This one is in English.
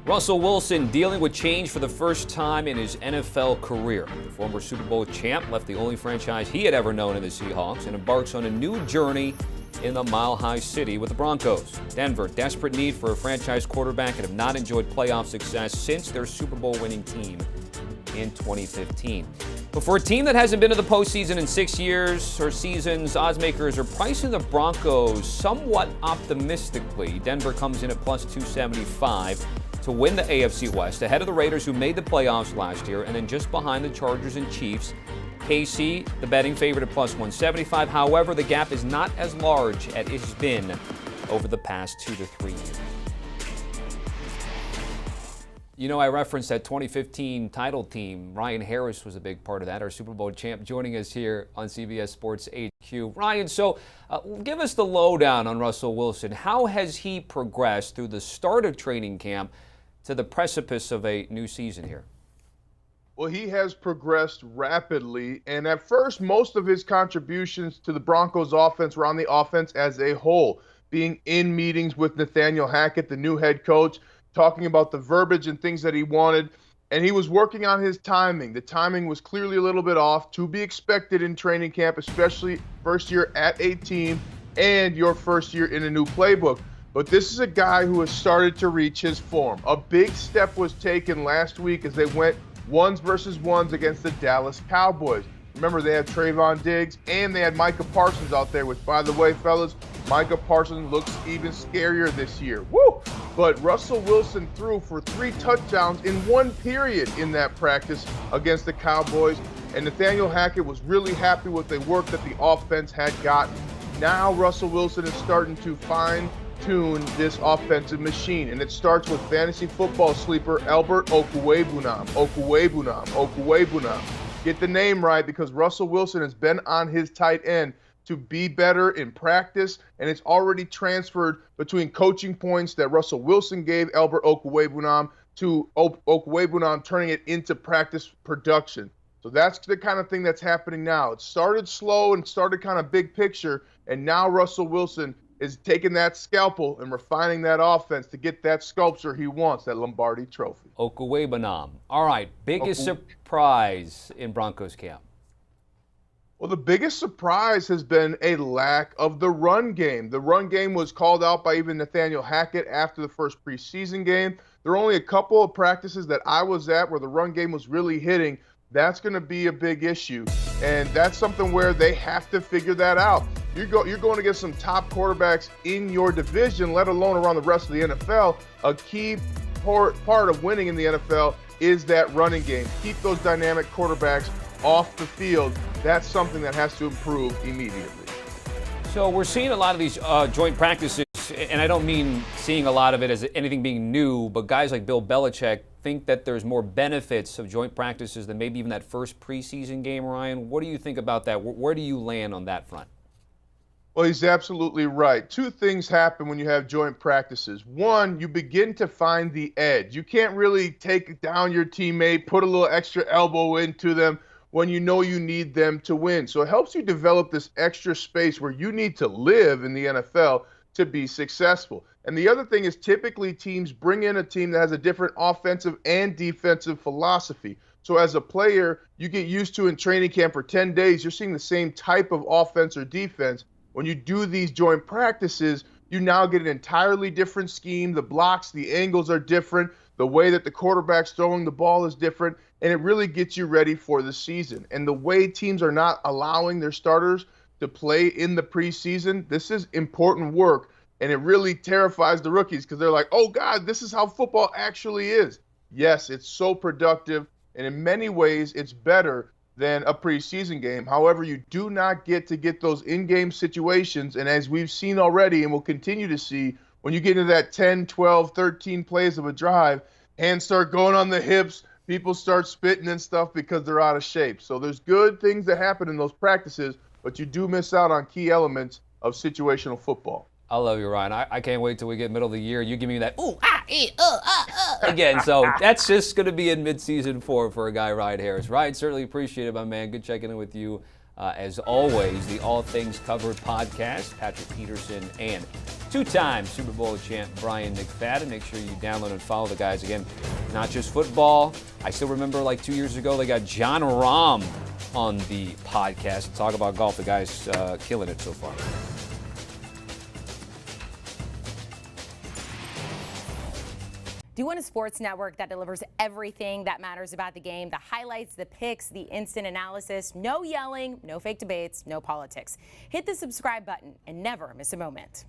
Russell Wilson dealing with change for the first time in his NFL career. The former Super Bowl champ left the only franchise he had ever known in the Seahawks and embarks on a new journey in the Mile High City with the Broncos. Denver, desperate need for a franchise quarterback and have not enjoyed playoff success since their Super Bowl winning team in 2015. But for a team that hasn't been to the postseason in 6 years or seasons, oddsmakers are pricing the Broncos somewhat optimistically. Denver comes in at plus 275 to win the AFC West, ahead of the Raiders, who made the playoffs last year, and then just behind the Chargers and Chiefs. KC, the betting favorite at plus 175. However, the gap is not as large as it has been over the past 2 to 3 years. You know, I referenced that 2015 title team. Ryan Harris was a big part of that, our Super Bowl champ, joining us here on CBS Sports HQ. Ryan, so give us the lowdown on Russell Wilson. How has he progressed through the start of training camp to the precipice of a new season here? Well, he has progressed rapidly, and at first, most of his contributions to the Broncos offense were on the offense as a whole, being in meetings with Nathaniel Hackett, the new head coach, talking about the verbiage and things that he wanted, and he was working on his timing. The timing was clearly a little bit off, to be expected in training camp, especially first year at a team and your first year in a new playbook. But this is a guy who has started to reach his form. A big step was taken last week as they went ones versus ones against the Dallas Cowboys. Remember, they had Trayvon Diggs and they had Micah Parsons out there, which, by the way, fellas, Micah Parsons looks even scarier this year. Woo! But Russell Wilson threw for 3 touchdowns in one period in that practice against the Cowboys, and Nathaniel Hackett was really happy with the work that the offense had gotten. Now Russell Wilson is starting to fine-tune this offensive machine, and it starts with fantasy football sleeper Albert Okwuegbunam. Get the name right, because Russell Wilson has been on his tight end to be better in practice, and it's already transferred between coaching points that Russell Wilson gave Albert Okwuegbunam to Okwuegbunam turning it into practice production. So that's the kind of thing that's happening now. It started slow and started kind of big picture, and now Russell Wilson is taking that scalpel and refining that offense to get that sculpture he wants, that Lombardi trophy. Okwuegbunam. All right, biggest surprise in Broncos camp? Well, the biggest surprise has been a lack of the run game. The run game was called out by even Nathaniel Hackett after the first preseason game. There are only a couple of practices that I was at where the run game was really hitting. That's going to be a big issue, and that's something where they have to figure that out. You're going to get some top quarterbacks in your division, let alone around the rest of the NFL. A key part of winning in the NFL is that running game. Keep those dynamic quarterbacks off the field. That's something that has to improve immediately. So we're seeing a lot of these joint practices, and I don't mean seeing a lot of it as anything being new, but guys like Bill Belichick think that there's more benefits of joint practices than maybe even that first preseason game. Ryan, what do you think about that? Where do you land on that front? Well, he's absolutely right. 2 things happen when you have joint practices. One, you begin to find the edge. You can't really take down your teammate, put a little extra elbow into them when you know you need them to win. So it helps you develop this extra space where you need to live in the NFL to be successful. And the other thing is, typically teams bring in a team that has a different offensive and defensive philosophy. So as a player, you get used to in training camp for 10 days, you're seeing the same type of offense or defense. When you do these joint practices, you now get an entirely different scheme. The blocks, the angles are different. The way that the quarterback's throwing the ball is different, and it really gets you ready for the season. And the way teams are not allowing their starters to play in the preseason, this is important work, and it really terrifies the rookies because they're like, oh, God, this is how football actually is. Yes, it's so productive, and in many ways it's better than a preseason game. However, you do not get those in-game situations, and as we've seen already and will continue to see, when you get into that 10, 12, 13 plays of a drive, hands start going on the hips, people start spitting and stuff because they're out of shape. So there's good things that happen in those practices, but you do miss out on key elements of situational football. I love you, Ryan. I can't wait till we get middle of the year. You give me that ooh, ah, again. So that's just going to be in midseason for a guy, Ryan Harris. Ryan, certainly appreciate it, my man. Good checking in with you As always, the All Things Covered podcast, Patrick Peterson and two-time Super Bowl champ Brian McFadden. Make sure you download and follow the guys. Again, not just football. I still remember like 2 years ago they got John Rahm on the podcast to talk about golf. The guy's killing it so far. Do you want a sports network that delivers everything that matters about the game? The highlights, the picks, the instant analysis, no yelling, no fake debates, no politics. Hit the subscribe button and never miss a moment.